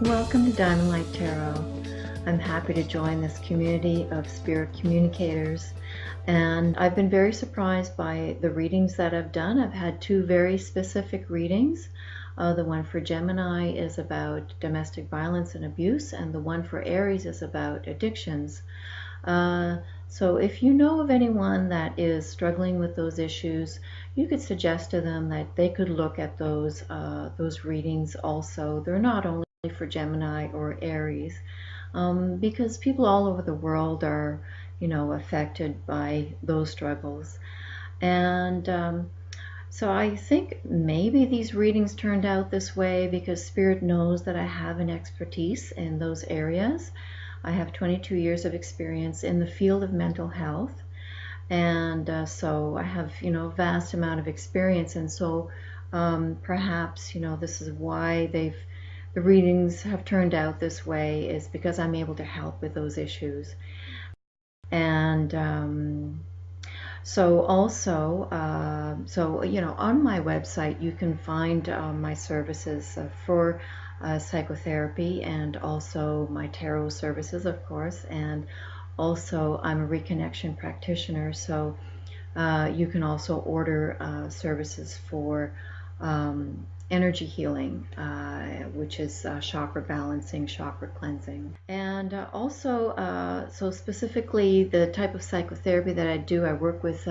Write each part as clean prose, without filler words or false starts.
Welcome to Diamond Light Tarot. I'm happy to join this community of spirit communicators, and I've been very surprised by the readings that I've done. I've had two very specific readings. The one for Gemini is about domestic violence and abuse, and the one for Aries is about addictions. So if you know of anyone that is struggling with those issues, you could suggest to them that they could look at those readings also. They're not only for Gemini or Aries, because people all over the world are, affected by those struggles. And so I think maybe these readings turned out this way because Spirit knows that I have an expertise in those areas. I have 22 years of experience in the field of mental health, and so I have, a vast amount of experience, and so perhaps, this is why the readings have turned out this way, is because I'm able to help with those issues. And so also, on my website you can find my services for psychotherapy, and also my tarot services, of course, and also I'm a reconnection practitioner, so you can also order services for energy healing, which is chakra balancing, chakra cleansing. And so specifically the type of psychotherapy that I do, I work with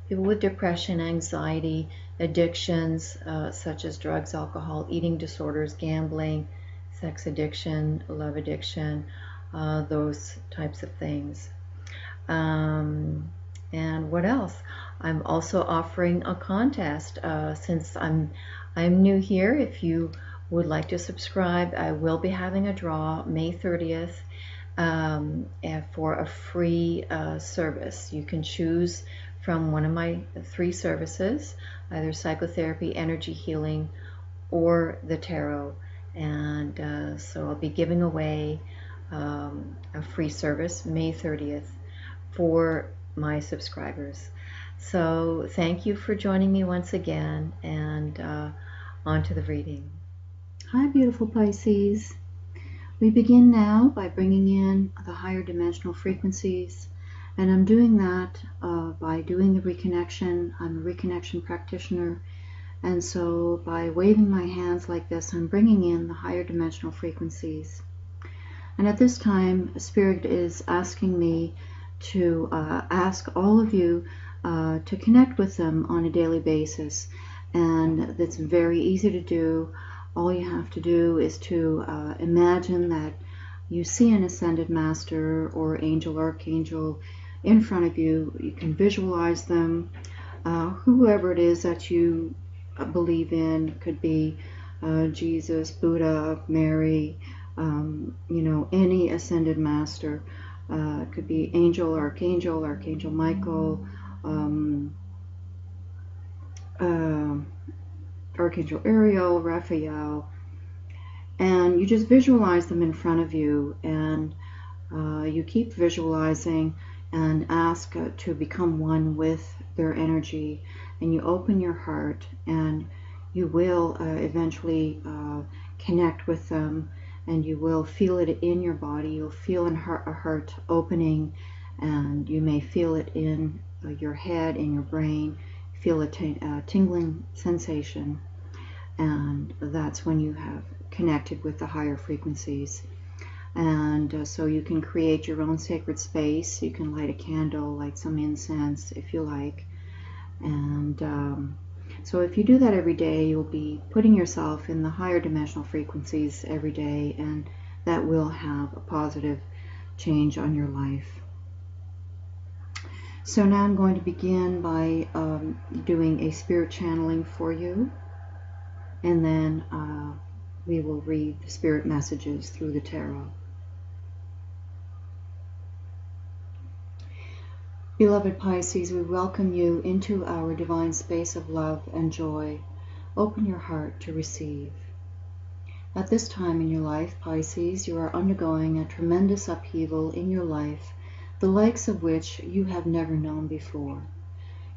people with depression, anxiety, addictions, such as drugs, alcohol, eating disorders, gambling, sex addiction, love addiction, those types of things. And what else? I'm also offering a contest, since I'm new here. If you would like to subscribe, I will be having a draw May 30th for a free service. You can choose from one of my 3 services, either psychotherapy, energy healing, or the tarot. And so I'll be giving away a free service May 30th for my subscribers. So thank you for joining me once again, and on to the reading. Hi, beautiful Pisces. We begin now by bringing in the higher dimensional frequencies, and I'm doing that by doing the reconnection. I'm a reconnection practitioner, and so by waving my hands like this, I'm bringing in the higher dimensional frequencies. And at this time, Spirit is asking me to ask all of you to connect with them on a daily basis. And that's very easy to do. All you have to do is to imagine that you see an ascended master or angel, archangel in front of you. You can visualize them. Whoever it is that you believe in, could be Jesus, Buddha, Mary, any ascended master. It could be angel, archangel Michael, Archangel Ariel, Raphael, and you just visualize them in front of you, and you keep visualizing and ask to become one with their energy, and you open your heart, and you will eventually connect with them, and you will feel it in your body. You'll feel a heart opening, and you may feel it in your head, in your brain, feel a tingling sensation, and that's when you have connected with the higher frequencies. And so you can create your own sacred space. You can light a candle, light some incense if you like, and so if you do that every day, you'll be putting yourself in the higher dimensional frequencies every day, and that will have a positive change on your life. So now I'm going to begin by doing a spirit channeling for you, and then we will read the spirit messages through the tarot. Beloved Pisces, we welcome you into our divine space of love and joy. Open your heart to receive. At this time in your life, Pisces, you are undergoing a tremendous upheaval in your life, the likes of which you have never known before.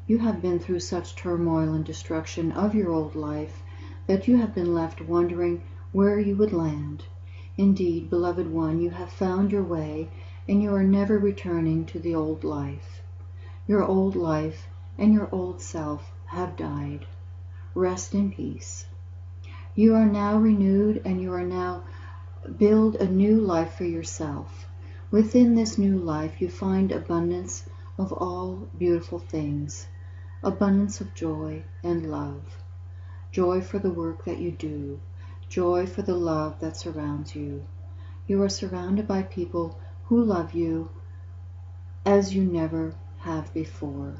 You have been through such turmoil and destruction of your old life that you have been left wondering where you would land. Indeed, beloved one, you have found your way, and you are never returning to the old life. Your old life and your old self have died. Rest in peace. You are now renewed, and you are now build a new life for yourself. Within this new life, you find abundance of all beautiful things, abundance of joy and love, joy for the work that you do, joy for the love that surrounds you. You are surrounded by people who love you as you never have before.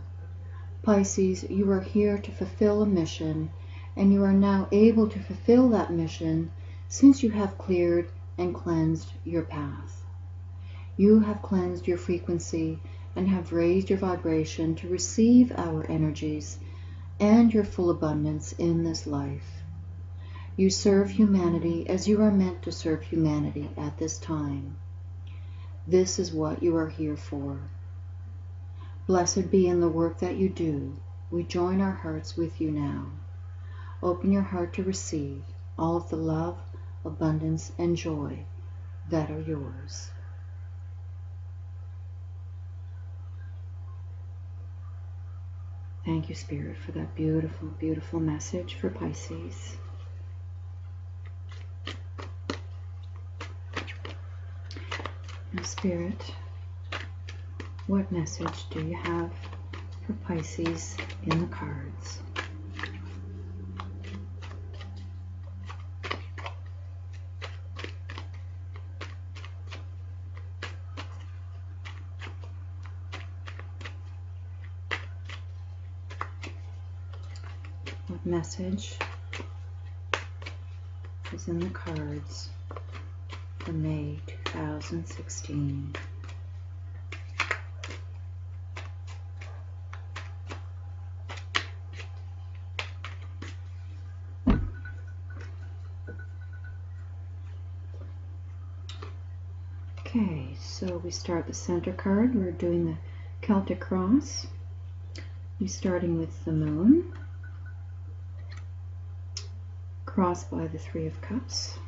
Pisces, you are here to fulfill a mission, and you are now able to fulfill that mission since you have cleared and cleansed your path. You have cleansed your frequency and have raised your vibration to receive our energies and your full abundance in this life. You serve humanity as you are meant to serve humanity at this time. This is what you are here for. Blessed be in the work that you do. We join our hearts with you now. Open your heart to receive all of the love, abundance, and joy that are yours. Thank you, Spirit, for that beautiful, beautiful message for Pisces. Now, Spirit, what message do you have for Pisces in the cards? What message is in the cards for May 2016? Okay, so we start the center card. We're doing the Celtic cross. We're starting with the moon, crossed by the Three of Cups,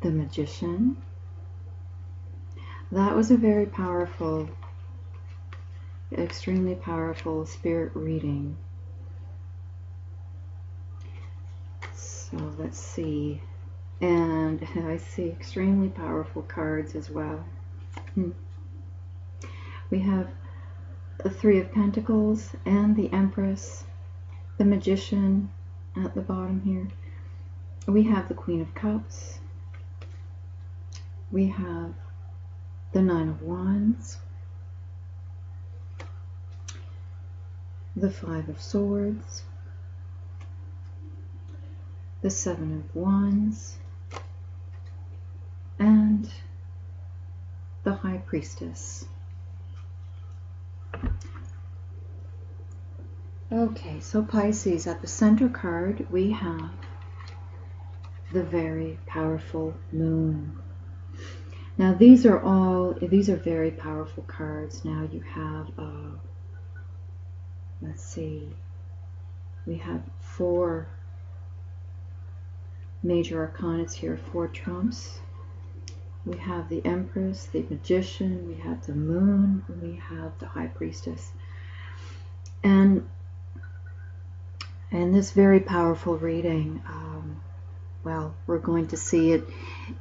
the Magician. That was a very powerful, extremely powerful spirit reading. So let's see. And I see extremely powerful cards as well. We have the Three of Pentacles and the Empress, the Magician at the bottom here. We have the Queen of Cups. We have the Nine of Wands, the Five of Swords, the Seven of Wands, and the High Priestess. Okay, so Pisces, at the center card, we have the very powerful moon. Now these are very powerful cards. Now you have, let's see, we have 4 major arcanas here, 4 trumps. We have the Empress, the Magician, we have the Moon, we have the High Priestess. And this very powerful reading, well, we're going to see it.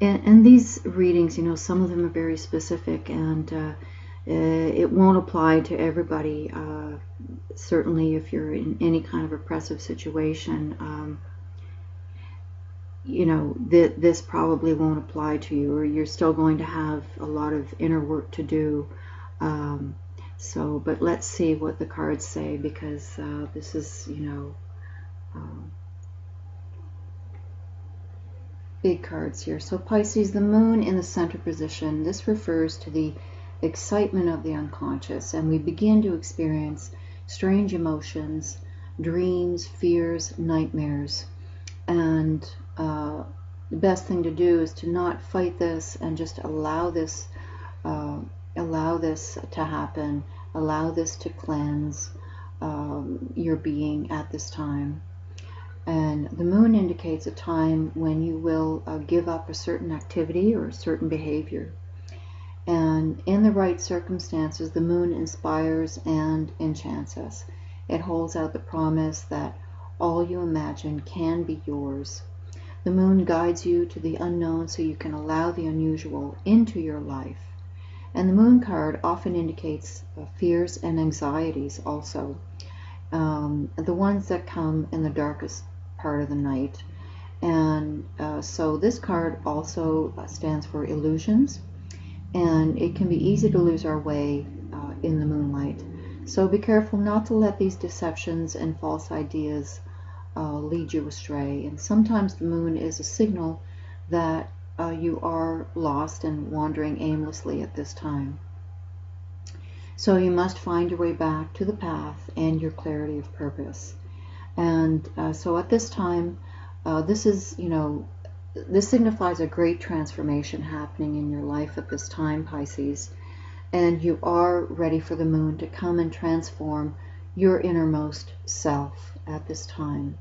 And these readings, you know, some of them are very specific, and it won't apply to everybody. Certainly if you're in any kind of oppressive situation, you know, this probably won't apply to you, or you're still going to have a lot of inner work to do. But let's see what the cards say, because this is, you know, big cards here. So Pisces, the moon in the center position, this refers to the excitement of the unconscious, and we begin to experience strange emotions, dreams, fears, nightmares. And the best thing to do is to not fight this and just allow this to happen, allow this to cleanse your being at this time. And the moon indicates a time when you will give up a certain activity or a certain behavior. And in the right circumstances, the moon inspires and enchants us. It holds out the promise that all you imagine can be yours. The moon guides you to the unknown so you can allow the unusual into your life. And the moon card often indicates fears and anxieties also. The ones that come in the darkest part of the night. And so this card also stands for illusions. And it can be easy to lose our way in the moonlight. So be careful not to let these deceptions and false ideas lead you astray. And sometimes the moon is a signal that you are lost and wandering aimlessly at this time. So you must find your way back to the path and your clarity of purpose. And so at this time, this is, this signifies a great transformation happening in your life at this time, Pisces. And you are ready for the moon to come and transform your innermost self at this time.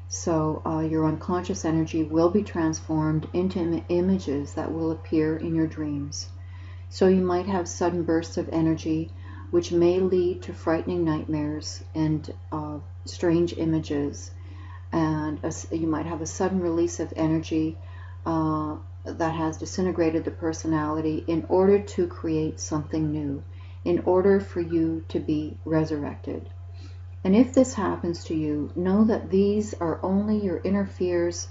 So your unconscious energy will be transformed into images that will appear in your dreams. So you might have sudden bursts of energy which may lead to frightening nightmares and strange images. And you might have a sudden release of energy that has disintegrated the personality in order to create something new, in order for you to be resurrected. And if this happens to you, know that these are only your inner fears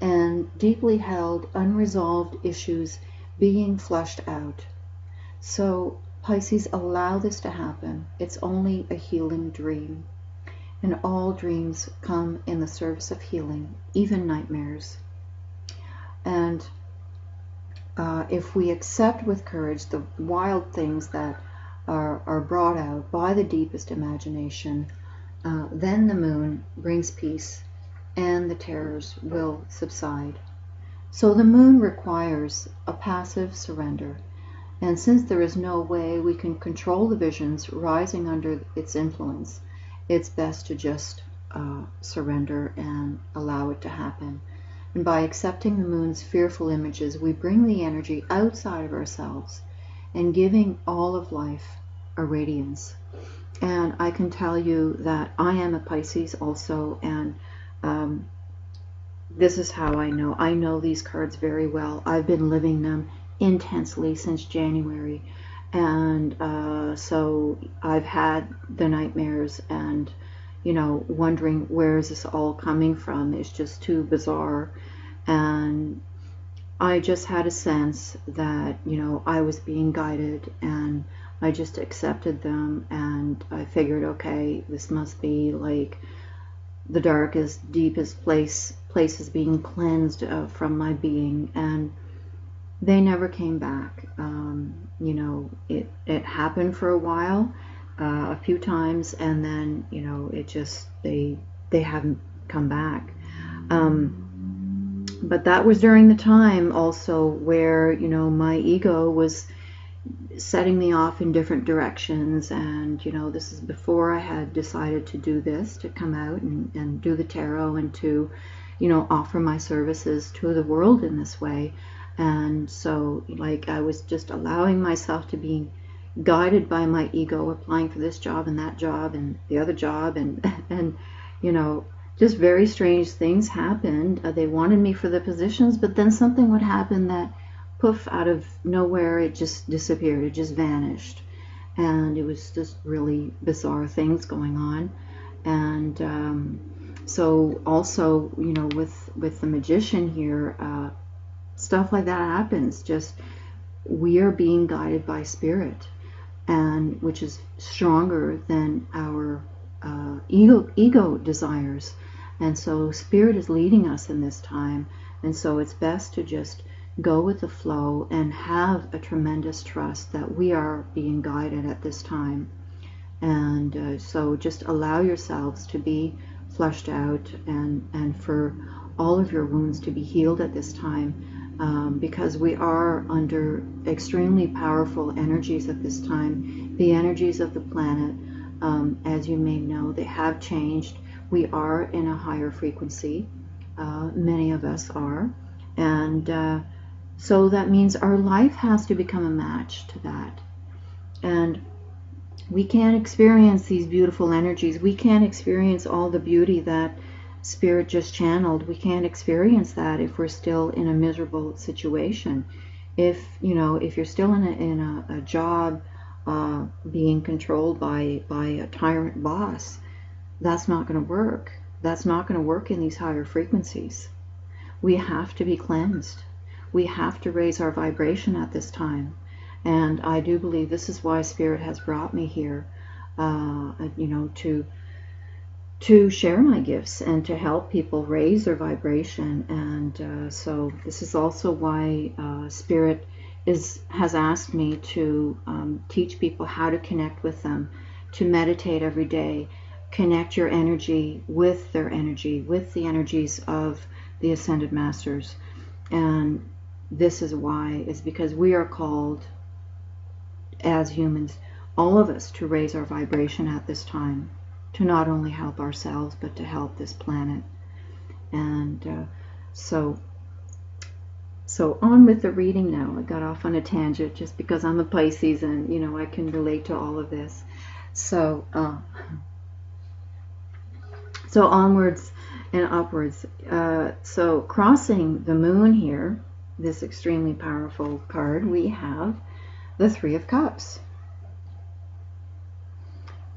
and deeply held, unresolved issues being flushed out. So, Pisces, allow this to happen. It's only a healing dream. And all dreams come in the service of healing, even nightmares. And if we accept with courage the wild things that are brought out by the deepest imagination, then the moon brings peace and the terrors will subside. So the moon requires a passive surrender. And since there is no way we can control the visions rising under its influence, it's best to just surrender and allow it to happen. And by accepting the moon's fearful images, we bring the energy outside of ourselves and giving all of life a radiance. And I can tell you that I am a Pisces also, and this is how I know. I know these cards very well. I've been living them intensely since January. And so I've had the nightmares and, wondering where is this all coming from. It's just too bizarre. And I just had a sense that, I was being guided, and I just accepted them, and I figured, okay, this must be like the darkest, deepest places being cleansed from my being. And they never came back. It happened for a while, a few times, and then, it just, they haven't come back. But that was during the time also where, my ego was setting me off in different directions. And, this is before I had decided to do this, to come out and do the tarot and to, offer my services to the world in this way. And so, I was just allowing myself to be guided by my ego, applying for this job and that job and the other job, and just very strange things happened. They wanted me for the positions, but then something would happen that, poof, out of nowhere, it just disappeared. It just vanished. And it was just really bizarre things going on. And so also, with the magician here, stuff like that happens. Just, we are being guided by spirit, and which is stronger than our ego desires. And so spirit is leading us in this time. And so it's best to just go with the flow and have a tremendous trust that we are being guided at this time. And so just allow yourselves to be flushed out, and for all of your wounds to be healed at this time, because we are under extremely powerful energies at this time. The energies of the planet, as you may know, they have changed. We are in a higher frequency. Many of us are. And so that means our life has to become a match to that. And we can't experience these beautiful energies. We can't experience all the beauty that Spirit just channeled. We can't experience that if we're still in a miserable situation. If you're still in a job being controlled by a tyrant boss, that's not going to work. That's not going to work in these higher frequencies. We have to be cleansed. We have to raise our vibration at this time. And I do believe this is why Spirit has brought me here, to share my gifts and to help people raise their vibration. And so this is also why Spirit has asked me to teach people how to connect with them, to meditate every day, connect your energy with their energy, with the energies of the Ascended Masters. And this is why, is because we are called as humans, all of us, to raise our vibration at this time, to not only help ourselves but to help this planet. And so on with the reading now. I got off on a tangent just because I'm a Pisces and I can relate to all of this. So onwards and upwards. So crossing the moon here, this extremely powerful card, we have the Three of Cups.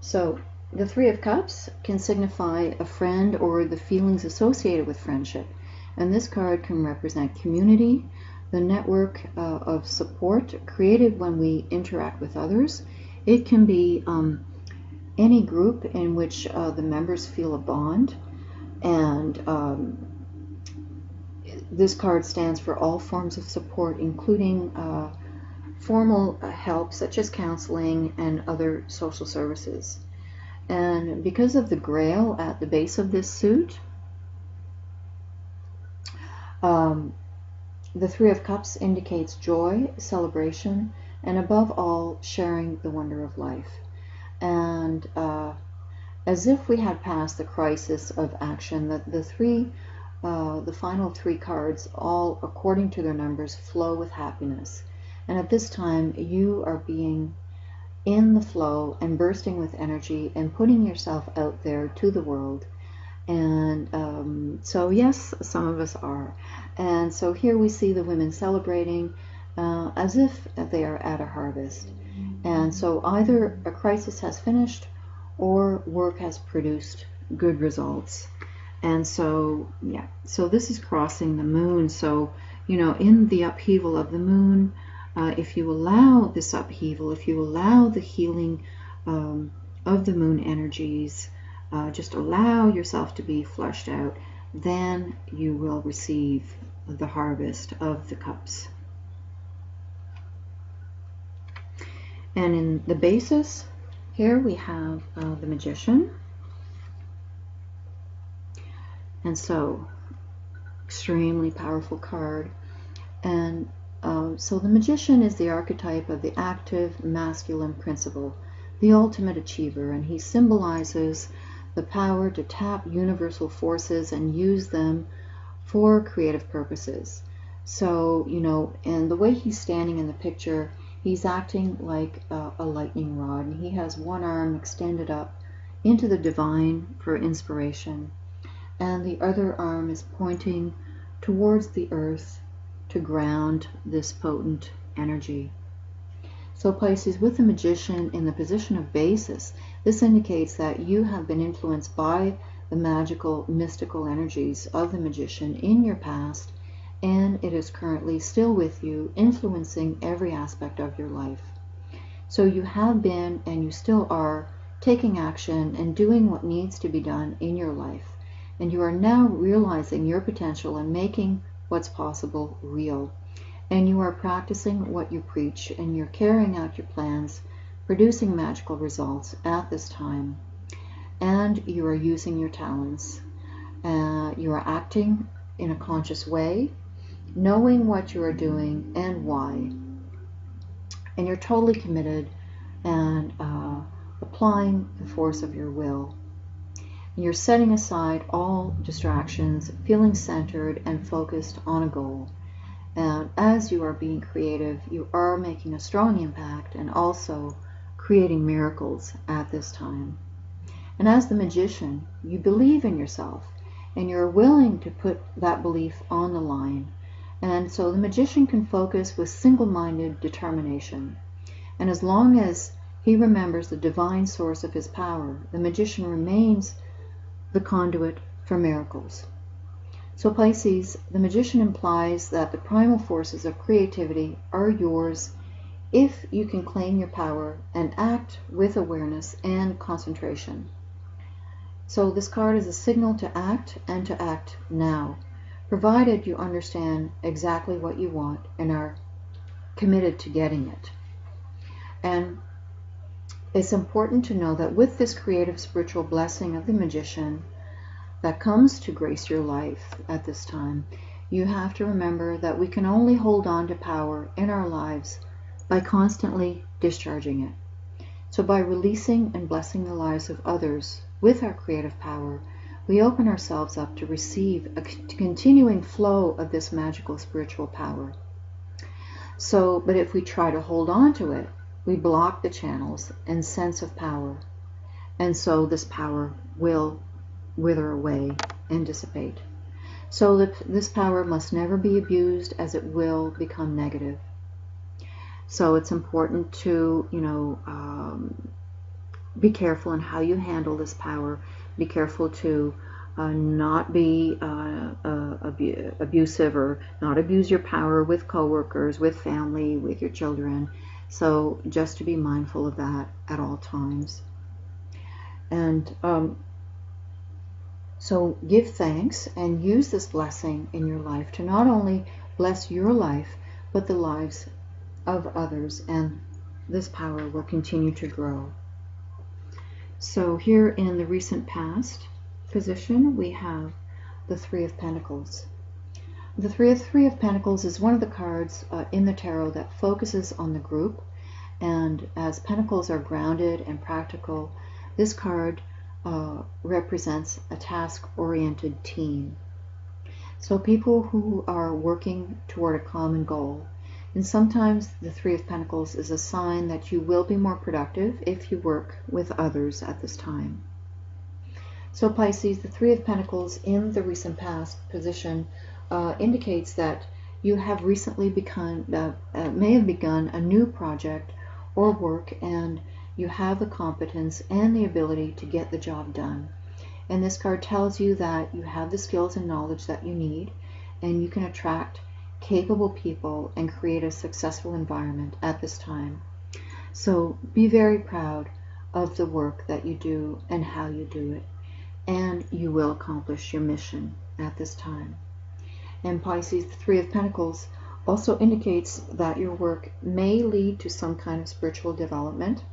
So the Three of Cups can signify a friend or the feelings associated with friendship. And this card can represent community, the network of support created when we interact with others. It can be any group in which the members feel a bond. And this card stands for all forms of support, including formal help such as counseling and other social services. And because of the Grail at the base of this suit, the Three of Cups indicates joy, celebration, and above all, sharing the wonder of life. And as if we had passed the crisis of action, the final three cards, all according to their numbers, flow with happiness. And at this time, you are being in the flow and bursting with energy and putting yourself out there to the world. And so yes, some of us are. And so here we see the women celebrating as if they are at a harvest. And so either a crisis has finished or work has produced good results. And so, yeah, so this is crossing the moon. So, in the upheaval of the moon, if you allow this upheaval, if you allow the healing of the moon energies, just allow yourself to be flushed out, then you will receive the harvest of the cups. And in the basis, here we have the Magician. And so, extremely powerful card. And so the Magician is the archetype of the active masculine principle, the ultimate achiever, and he symbolizes the power to tap universal forces and use them for creative purposes. So, and the way he's standing in the picture, he's acting like a lightning rod, and he has one arm extended up into the divine for inspiration, and the other arm is pointing towards the earth to ground this potent energy. So Pisces, with the Magician in the position of basis, this indicates that you have been influenced by the magical, mystical energies of the Magician in your past, and it is currently still with you, influencing every aspect of your life. So you have been, and you still are, taking action and doing what needs to be done in your life. And you are now realizing your potential and making what's possible real. And you are practicing what you preach, and you're carrying out your plans, producing magical results at this time. And you are using your talents. You are acting in a conscious way, knowing what you are doing and why. And you're totally committed and applying the force of your will. You're setting aside all distractions, feeling centered and focused on a goal. And as you are being creative, you are making a strong impact and also creating miracles at this time. And as the magician, you believe in yourself and you're willing to put that belief on the line. And so the magician can focus with single-minded determination. And as long as he remembers the divine source of his power, the magician remains the conduit for miracles. So Pisces, the magician implies that the primal forces of creativity are yours if you can claim your power and act with awareness and concentration. So this card is a signal to act and to act now, provided you understand exactly what you want and are committed to getting it. And it's important to know that with this creative spiritual blessing of the magician that comes to grace your life at this time, you have to remember that we can only hold on to power in our lives by constantly discharging it. So by releasing and blessing the lives of others with our creative power, we open ourselves up to receive a continuing flow of this magical spiritual power. So, but if we try to hold on to it, we block the channels and sense of power. And so this power will wither away and dissipate. So this power must never be abused, as it will become negative. So it's important to, be careful in how you handle this power. Be careful to not be abusive or not abuse your power with coworkers, with family, with your children. So just to be mindful of that at all times. And so give thanks and use this blessing in your life to not only bless your life, but the lives of others, and this power will continue to grow. So here in the recent past position, we have the Three of Pentacles. The Three of Pentacles is one of the cards in the tarot that focuses on the group, and as Pentacles are grounded and practical, this card represents a task-oriented team. So people who are working toward a common goal. And sometimes the Three of Pentacles is a sign that you will be more productive if you work with others at this time. So Pisces, the Three of Pentacles in the recent past position indicates that you have recently may have begun a new project or work, and you have the competence and the ability to get the job done. And this card tells you that you have the skills and knowledge that you need, and you can attract capable people and create a successful environment at this time. So be very proud of the work that you do and how you do it, and you will accomplish your mission at this time. And Pisces, the Three of Pentacles also indicates that your work may lead to some kind of spiritual development.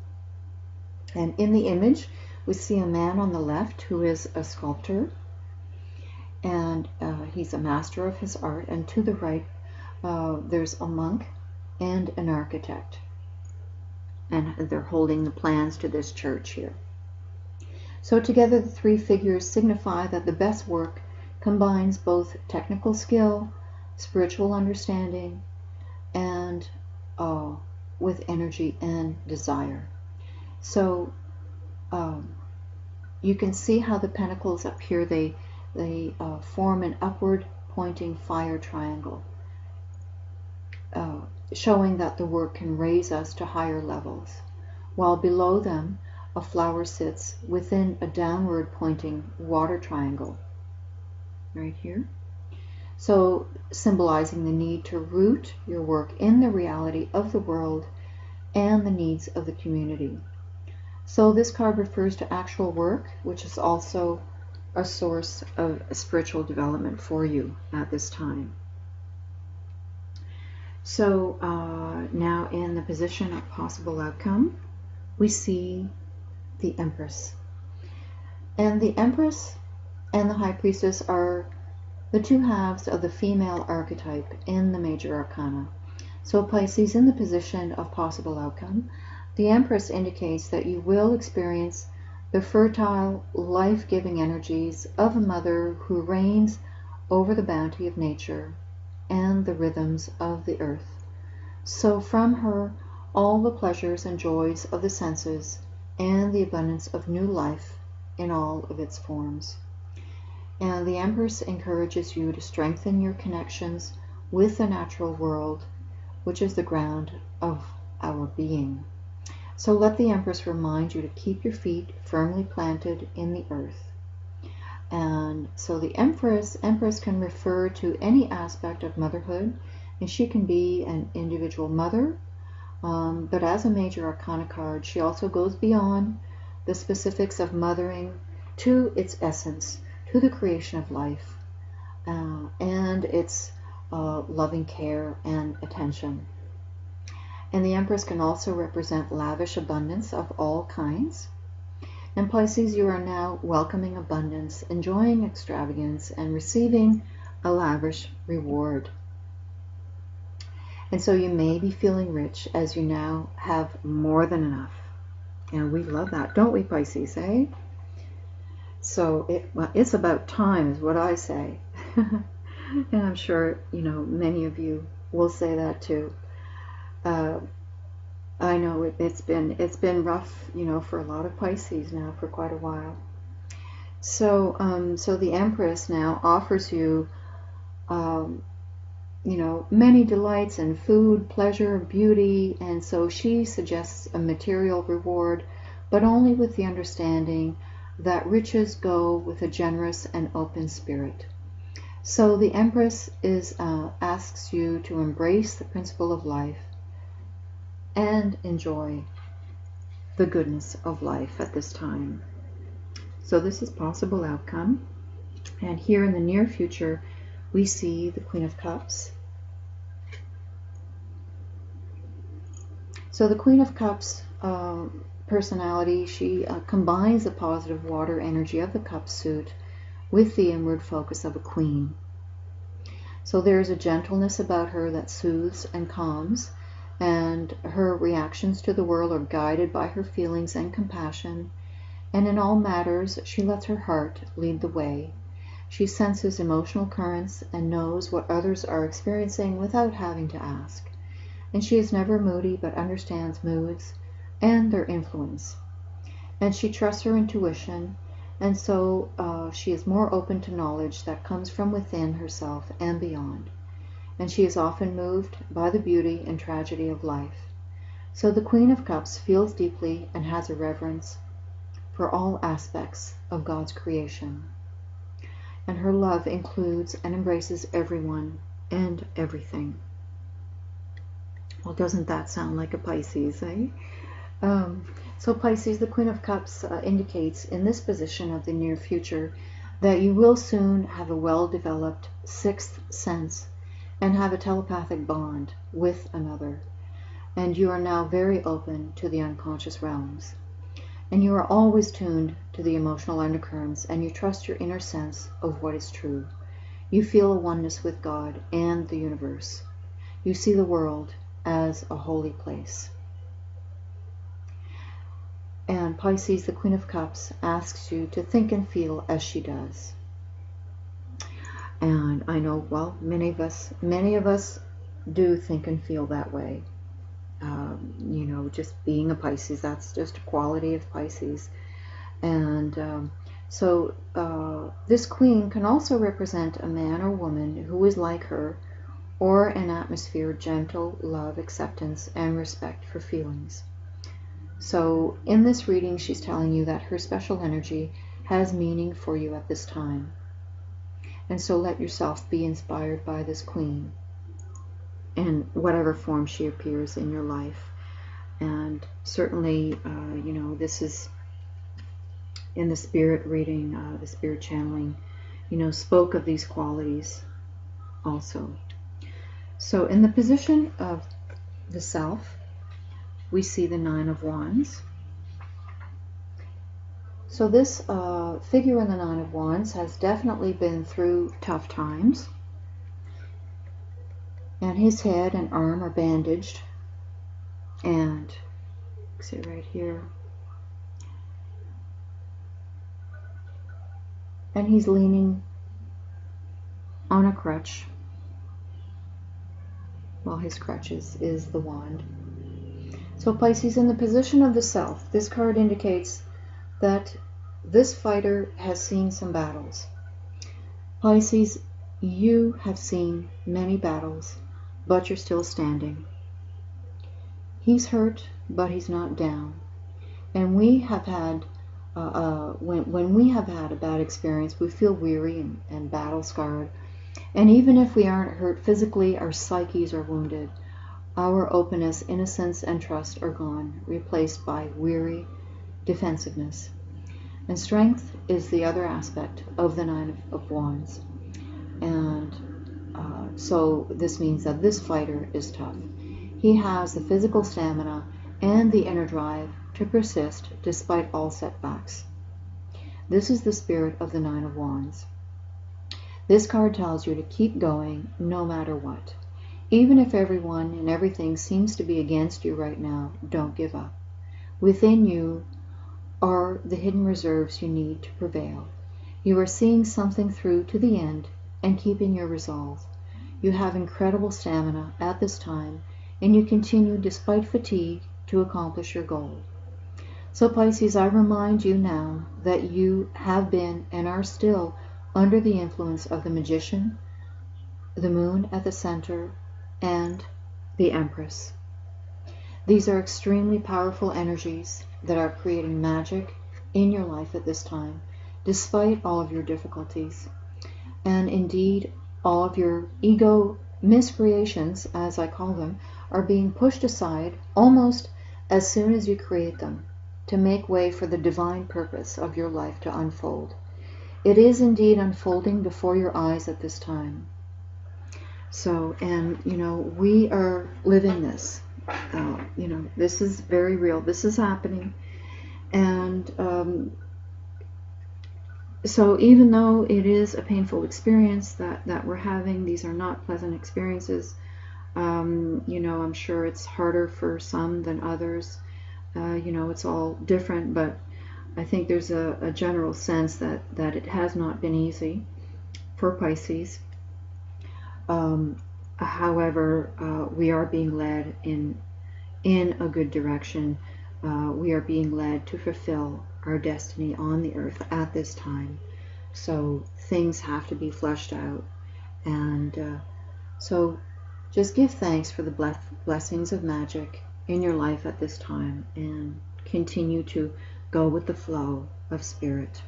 And in the image, we see a man on the left who is a sculptor, and he's a master of his art, and to the right there's a monk and an architect, and they're holding the plans to this church here. So together the three figures signify that the best work combines both technical skill, spiritual understanding, and with energy and desire. So you can see how the pentacles up here, they form an upward pointing fire triangle, showing that the work can raise us to higher levels, while below them a flower sits within a downward pointing water triangle right here. So symbolizing the need to root your work in the reality of the world and the needs of the community. So this card refers to actual work, which is also a source of spiritual development for you at this time. So now in the position of possible outcome, we see the Empress. And the Empress and the High Priestess are the two halves of the female archetype in the major arcana. So Pisces, in the position of possible outcome, the Empress indicates that you will experience the fertile, life-giving energies of a mother who reigns over the bounty of nature and the rhythms of the earth. So from her, all the pleasures and joys of the senses and the abundance of new life in all of its forms. And the Empress encourages you to strengthen your connections with the natural world, which is the ground of our being. So let the Empress remind you to keep your feet firmly planted in the earth. And so the Empress can refer to any aspect of motherhood, and she can be an individual mother, but as a major arcana card, she also goes beyond the specifics of mothering to its essence, to the creation of life, and its loving care and attention. And the Empress can also represent lavish abundance of all kinds. And Pisces, you are now welcoming abundance, enjoying extravagance, and receiving a lavish reward. And so you may be feeling rich as you now have more than enough. And we love that, don't we, Pisces, eh? So it's about time is what I say. And I'm sure, many of you will say that too. I know it's been rough, for a lot of Pisces now for quite a while. So the Empress now offers you, many delights in food, pleasure, beauty, and so she suggests a material reward, but only with the understanding that riches go with a generous and open spirit. So the Empress asks you to embrace the principle of life and enjoy the goodness of life at this time. So this is possible outcome. And here in the near future, we see the Queen of Cups. So the Queen of Cups personality, she combines the positive water energy of the cup suit with the inward focus of a queen. So there's a gentleness about her that soothes and calms, and her reactions to the world are guided by her feelings and compassion, and in all matters she lets her heart lead the way. She senses emotional currents and knows what others are experiencing without having to ask. And she is never moody but understands moods and their influence. And she trusts her intuition, and so she is more open to knowledge that comes from within herself and beyond. And she is often moved by the beauty and tragedy of life. So the Queen of Cups feels deeply and has a reverence for all aspects of God's creation. And her love includes and embraces everyone and everything. Well, doesn't that sound like a Pisces, eh? So Pisces, the Queen of Cups indicates in this position of the near future that you will soon have a well-developed sixth sense and have a telepathic bond with another. And you are now very open to the unconscious realms. And you are always tuned to the emotional undercurrents, and you trust your inner sense of what is true. You feel a oneness with God and the universe. You see the world as a holy place. And Pisces, the Queen of Cups, asks you to think and feel as she does. And I know, well, many of us do think and feel that way. Just being a Pisces, that's just a quality of Pisces. And so this queen can also represent a man or woman who is like her, or an atmosphere of gentle love, acceptance, and respect for feelings. So in this reading, she's telling you that her special energy has meaning for you at this time. And so let yourself be inspired by this queen in whatever form she appears in your life. And certainly, this is in the spirit reading, the spirit channeling, spoke of these qualities also. So in the position of the self, we see the Nine of Wands. So this figure in the Nine of Wands has definitely been through tough times. And his head and arm are bandaged. And see right here. and he's leaning on a crutch. Well, his crutch is the wand. So Pisces, in the position of the self, this card indicates that this fighter has seen some battles. Pisces, you have seen many battles, but you're still standing. He's hurt, but he's not down. And we have had, when we have had a bad experience, we feel weary and battle scarred. And even if we aren't hurt physically, our psyches are wounded. Our openness, innocence, and trust are gone, replaced by weary defensiveness. And strength is the other aspect of the Nine of Wands. And so this means that this fighter is tough. He has the physical stamina and the inner drive to persist despite all setbacks. This is the spirit of the Nine of Wands. This card tells you to keep going no matter what. Even if everyone and everything seems to be against you right now, don't give up. Within you are the hidden reserves you need to prevail. You are seeing something through to the end and keeping your resolve. You have incredible stamina at this time, and you continue despite fatigue to accomplish your goal. So Pisces, I remind you now that you have been and are still under the influence of the Magician, the Moon at the center, and the Empress. These are extremely powerful energies that are creating magic in your life at this time, despite all of your difficulties. And indeed, all of your ego miscreations, as I call them, are being pushed aside almost as soon as you create them, to make way for the divine purpose of your life to unfold. It is indeed unfolding before your eyes at this time. So, and we are living this. This is very real. This is happening. And so even though it is a painful experience that we're having, these are not pleasant experiences. I'm sure it's harder for some than others. It's all different, but I think there's a general sense that it has not been easy for Pisces. However, we are being led in a good direction. We are being led to fulfill our destiny on the earth at this time. So things have to be fleshed out. And so just give thanks for the blessings of magic in your life at this time, and continue to go with the flow of spirit.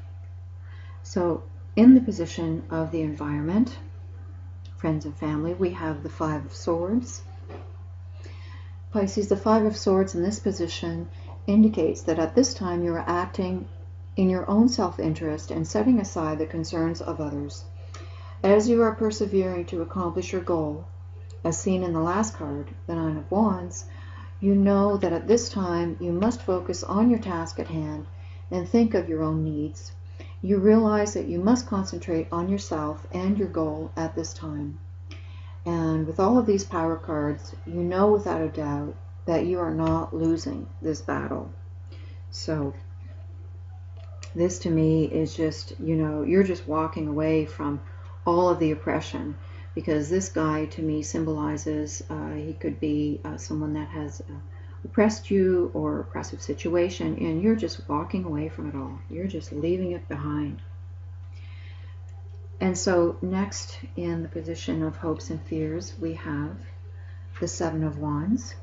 So in the position of the environment, friends and family, we have the Five of Swords. Pisces, the Five of Swords in this position indicates that at this time you are acting in your own self-interest and setting aside the concerns of others. As you are persevering to accomplish your goal, as seen in the last card, the Nine of Wands, you know that at this time you must focus on your task at hand and think of your own needs. You realize that you must concentrate on yourself and your goal at this time. And with all of these power cards, you know without a doubt that you are not losing this battle. So this to me is just, you're just walking away from all of the oppression, because this guy to me symbolizes he could be someone that has oppressed you or oppressive situation, and you're just walking away from it all. You're just leaving it behind. And so next, in the position of hopes and fears, we have the Seven of Wands.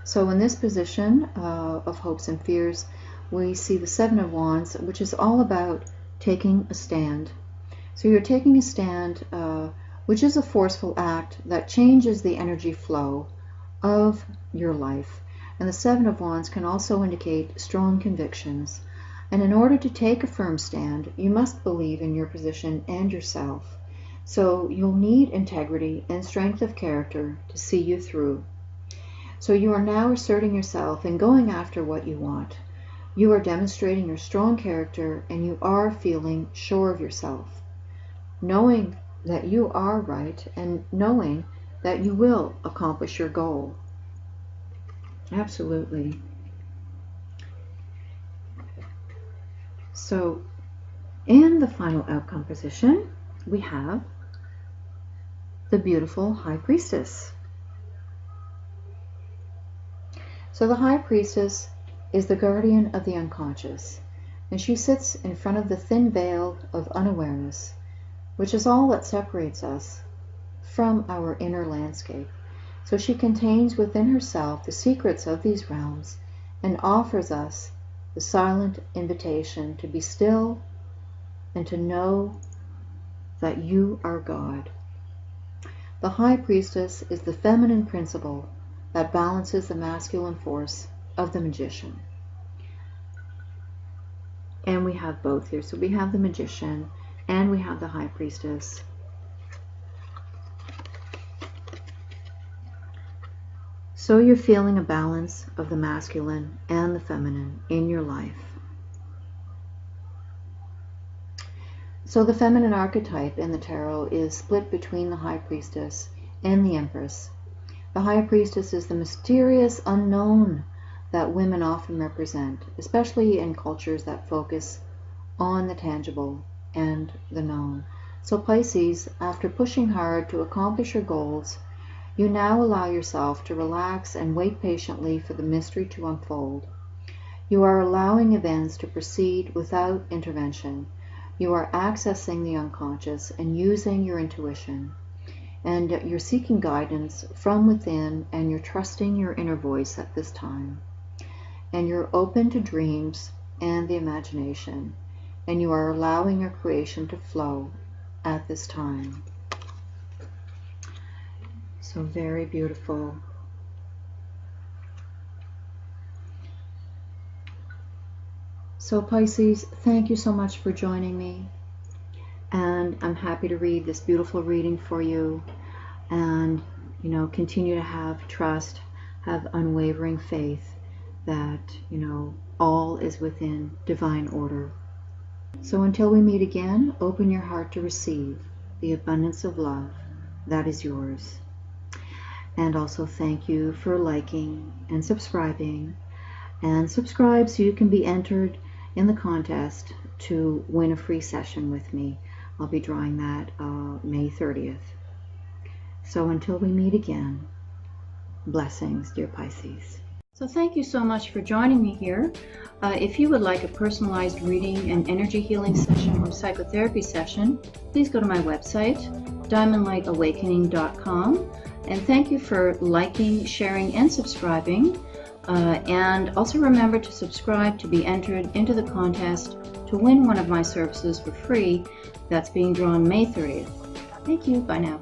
So in this position of hopes and fears, we see the Seven of Wands, which is all about taking a stand. So you're taking a stand, which is a forceful act that changes the energy flow of your life. And the Seven of Wands can also indicate strong convictions. And in order to take a firm stand, you must believe in your position and yourself. So you'll need integrity and strength of character to see you through. So you are now asserting yourself and going after what you want. You are demonstrating your strong character, and you are feeling sure of yourself, knowing that you are right and knowing that you will accomplish your goal. Absolutely. So in the final outcome position, we have the beautiful High Priestess. So the High Priestess is the guardian of the unconscious, and she sits in front of the thin veil of unawareness, which is all that separates us from our inner landscape. So she contains within herself the secrets of these realms and offers us the silent invitation to be still and to know that you are God. The High Priestess is the feminine principle that balances the masculine force of the Magician. And we have both here. So we have the Magician and we have the High Priestess. So you're feeling a balance of the masculine and the feminine in your life. So the feminine archetype in the tarot is split between the High Priestess and the Empress. The High Priestess is the mysterious unknown that women often represent, especially in cultures that focus on the tangible and the known. So Pisces, after pushing hard to accomplish your goals, you now allow yourself to relax and wait patiently for the mystery to unfold. You are allowing events to proceed without intervention. You are accessing the unconscious and using your intuition. And you're seeking guidance from within, and you're trusting your inner voice at this time. And you're open to dreams and the imagination, and you are allowing your creation to flow at this time. So very beautiful. So Pisces, thank you so much for joining me. And I'm happy to read this beautiful reading for you, and continue to have trust, have unwavering faith that all is within divine order. So until we meet again, open your heart to receive the abundance of love that is yours. And also thank you for liking and subscribing, and subscribe so you can be entered in the contest to win a free session with me. I'll be drawing that May 30th. So until we meet again, blessings, dear Pisces. So thank you so much for joining me here. If you would like a personalized reading, an energy healing session, or psychotherapy session, please go to my website, diamondlightawakening.com. And thank you for liking, sharing, and subscribing. And also remember to subscribe to be entered into the contest to win one of my services for free. That's being drawn May 30th. Thank you. Bye now.